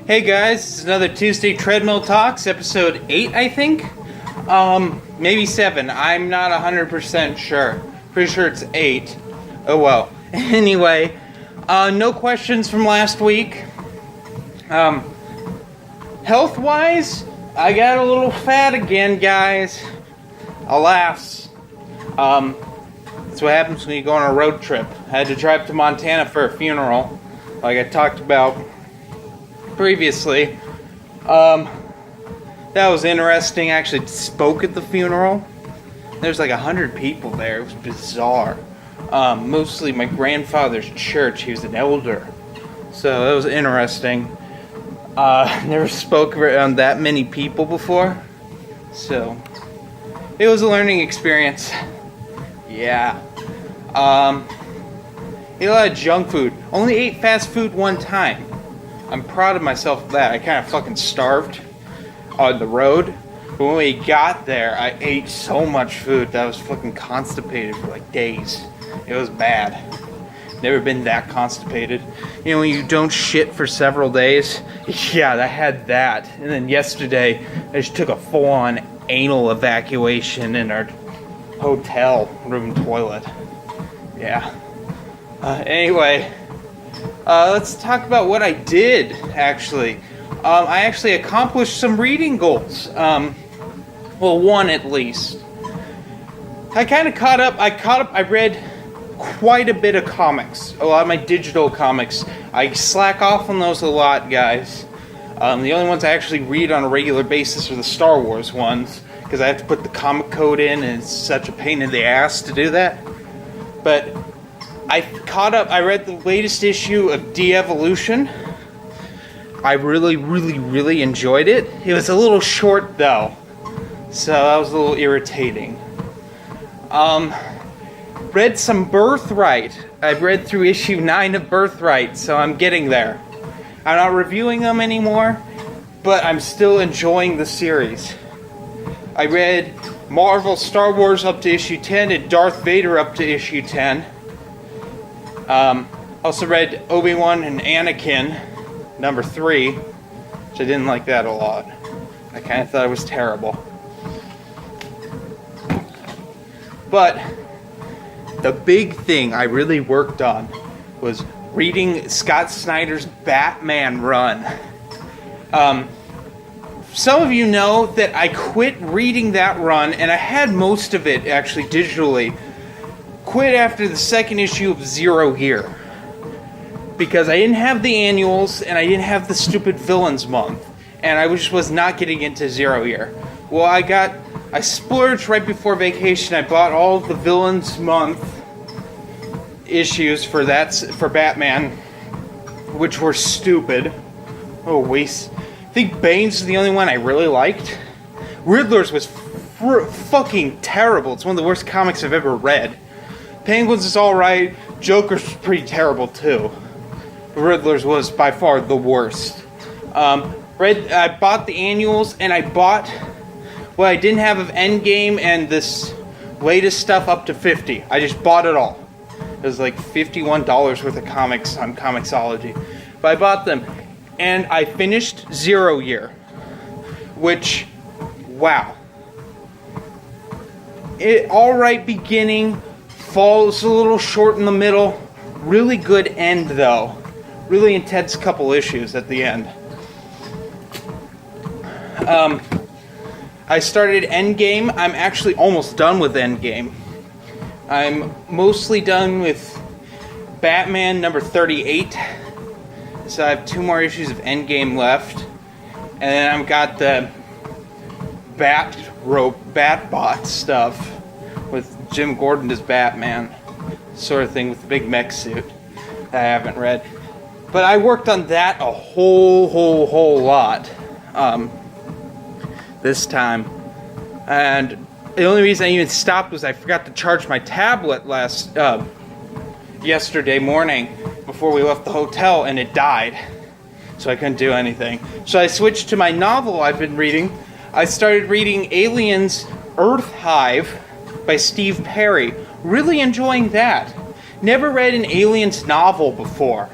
Hey guys, it's another Tuesday Treadmill Talks, episode 8, I think? Maybe 7. I'm not 100% sure. Pretty sure it's 8. Oh well. Anyway, no questions from last week. Health-wise, I got a little fat again, guys. Alas. That's what happens when you go on a road trip. I had to drive to Montana for a funeral, like I talked about previously. That was interesting. I actually spoke at the funeral. There's like 100 people there. It was bizarre. Mostly my grandfather's church. He was an elder, so that was interesting. Never spoke around that many people before, so it was a learning experience. Yeah. Ate a lot of junk food. Only ate fast food one time. I'm proud of myself for that. I kind of fucking starved on the road. But when we got there, I ate so much food that I was fucking constipated for like days. It was bad. Never been that constipated. You know, when you don't shit for several days? Yeah, I had that. And then yesterday, I just took a full-on anal evacuation in our hotel room toilet. Yeah. Anyway, let's talk about what I did, actually. I actually accomplished some reading goals. Well, one at least. I kind of caught up. I read quite a bit of comics. A lot of my digital comics. I slack off on those a lot, guys. The only ones I actually read on a regular basis are the Star Wars ones, because I have to put the comic code in, and it's such a pain in the ass to do that. But I caught up. I read the latest issue of De-Evolution. I really enjoyed it. It was a little short, though, so that was a little irritating. Read some Birthright. I've read through issue 9 of Birthright, so I'm getting there. I'm not reviewing them anymore, but I'm still enjoying the series. I read Marvel Star Wars up to issue 10 and Darth Vader up to issue 10. Also read Obi-Wan and Anakin, number 3, which I didn't like that a lot. I kind of thought it was terrible. But the big thing I really worked on was reading Scott Snyder's Batman run. Some of you know that I quit reading that run, and I had most of it actually digitally. Quit after the second issue of Zero Year, because I didn't have the annuals and I didn't have the stupid Villains month, and I just was not getting into Zero Year. Well, I splurged right before vacation. I bought all of the Villains month issues for Batman, which were stupid. Oh, waste. I think Bane's is the only one I really liked. Riddler's was fucking terrible. It's one of the worst comics I've ever read. Penguin's is alright. Joker's pretty terrible too. Riddler's was by far the worst. I bought the annuals, and I bought what I didn't have of Endgame and this latest stuff up to 50. I just bought it all. It was like $51 worth of comics on Comixology. But I bought them. And I finished Zero Year. Which, wow. Alright beginning, falls a little short in the middle. Really good end, though. Really intense couple issues at the end. I started Endgame. I'm actually almost done with Endgame. I'm mostly done with Batman number 38. So I have 2 more issues of Endgame left. And then I've got the Batbot stuff with Jim Gordon as Batman. Sort of thing with the big mech suit that I haven't read. But I worked on that a whole lot this time. And the only reason I even stopped was I forgot to charge my tablet yesterday morning before we left the hotel, and it died. So I couldn't do anything. So I switched to my novel I've been reading. I started reading Aliens Earth Hive by Steve Perry. Really enjoying that. Never read an Aliens novel before.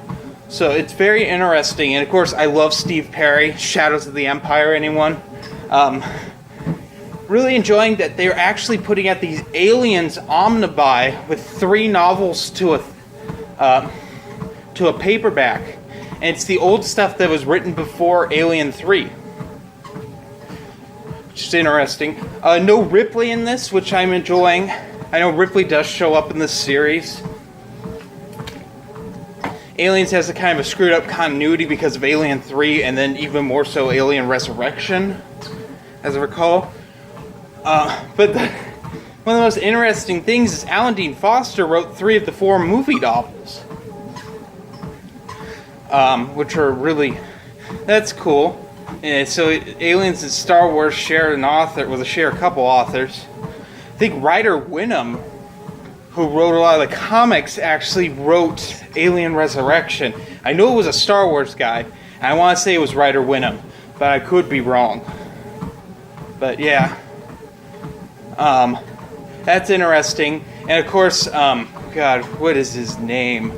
So it's very interesting, and of course I love Steve Perry, Shadows of the Empire, anyone? Really enjoying that they're actually putting out these Aliens omnibuy with 3 novels to a paperback. And it's the old stuff that was written before Alien 3. Which is interesting. No Ripley in this, which I'm enjoying. I know Ripley does show up in this series. Aliens has a kind of a screwed up continuity because of Alien 3 and then even more so Alien Resurrection, as I recall. But one of the most interesting things is Alan Dean Foster wrote 3 of the 4 movie novels. Which are really... That's cool. And so Aliens and Star Wars share an author, well, they share a couple authors. I think Ryder Wynnum, who wrote a lot of the comics, actually wrote Alien Resurrection. I know it was a Star Wars guy, and I want to say it was Ryder Wynnum, but I could be wrong. But yeah. That's interesting. And of course, God, what is his name?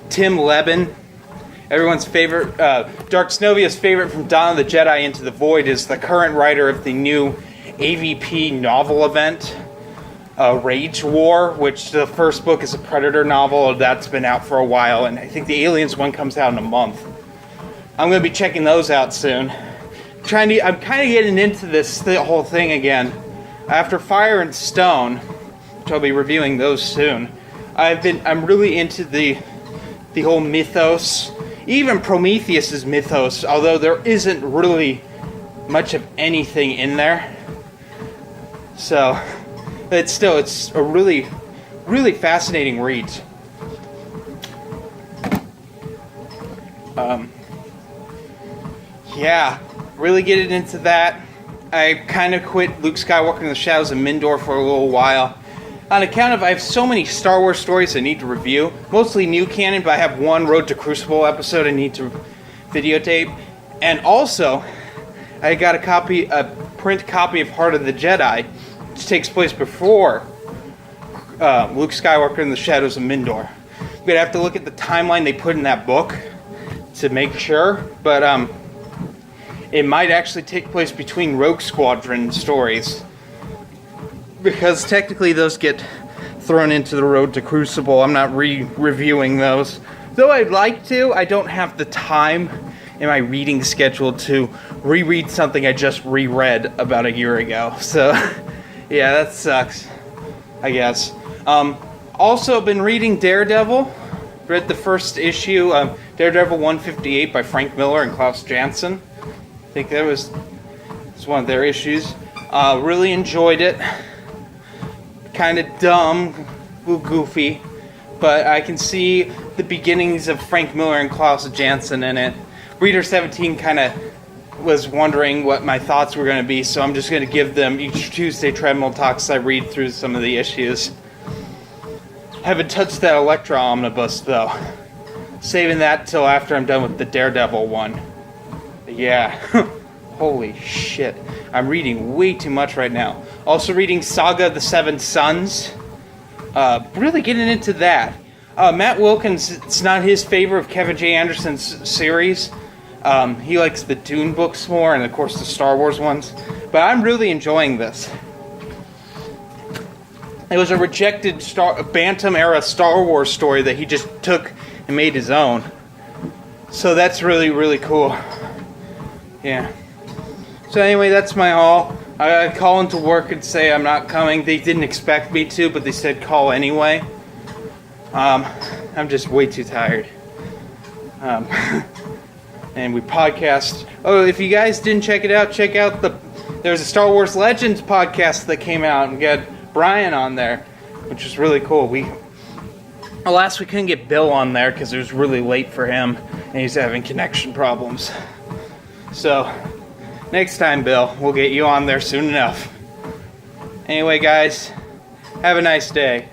Tim Levin. Everyone's favorite, Dark Snovia's favorite from Dawn of the Jedi Into the Void, is the current writer of the new AVP novel event, Rage War, which the first book is a Predator novel that's been out for a while, and I think the Aliens one comes out in a month. I'm going to be checking those out soon. I'm kind of getting into the whole thing again. After Fire and Stone, which I'll be reviewing those soon, I'm really into the whole mythos. Even Prometheus's mythos, although there isn't really much of anything in there. So, but still, it's a really, really fascinating read. Yeah, really getting into that. I kind of quit Luke Skywalker in the Shadows of Mindor for a little while. On account of I have so many Star Wars stories I need to review, mostly new canon, but I have one Road to Crucible episode I need to videotape. And also, I got a print copy of Heart of the Jedi, which takes place before Luke Skywalker in the Shadows of Mindor. I'm going to have to look at the timeline they put in that book to make sure, but it might actually take place between Rogue Squadron stories. Because technically those get thrown into the Road to Crucible. I'm not reviewing those. Though I'd like to, I don't have the time in my reading schedule to reread something I just reread about a year ago. So, yeah, that sucks, I guess. Also been reading Daredevil. Read the first issue of Daredevil 158 by Frank Miller and Klaus Janson. I think that was one of their issues. Really enjoyed it. Kind of dumb, a little goofy, but I can see the beginnings of Frank Miller and Klaus Janson in it. Reader 17 kind of was wondering what my thoughts were going to be, so I'm just going to give them each Tuesday Treadmill Talks I read through some of the issues. Haven't touched that Elektra omnibus, though. Saving that till after I'm done with the Daredevil one. But yeah, holy shit. I'm reading way too much right now. Also reading Saga of the Seven Sons. Really getting into that. Matt Wilkins, it's not his favor of Kevin J. Anderson's series. He likes the Dune books more, and of course the Star Wars ones. But I'm really enjoying this. It was a rejected Bantam-era Star Wars story that he just took and made his own. So that's really, really cool. Yeah. So anyway, that's my haul. I call into work and say I'm not coming. They didn't expect me to, but they said call anyway. I'm just way too tired. And we podcast. Oh, if you guys didn't check it out, check out there's a Star Wars Legends podcast that came out and got Brian on there, which was really cool. Last we couldn't get Bill on there because it was really late for him and he's having connection problems. So next time, Bill, we'll get you on there soon enough. Anyway, guys, have a nice day.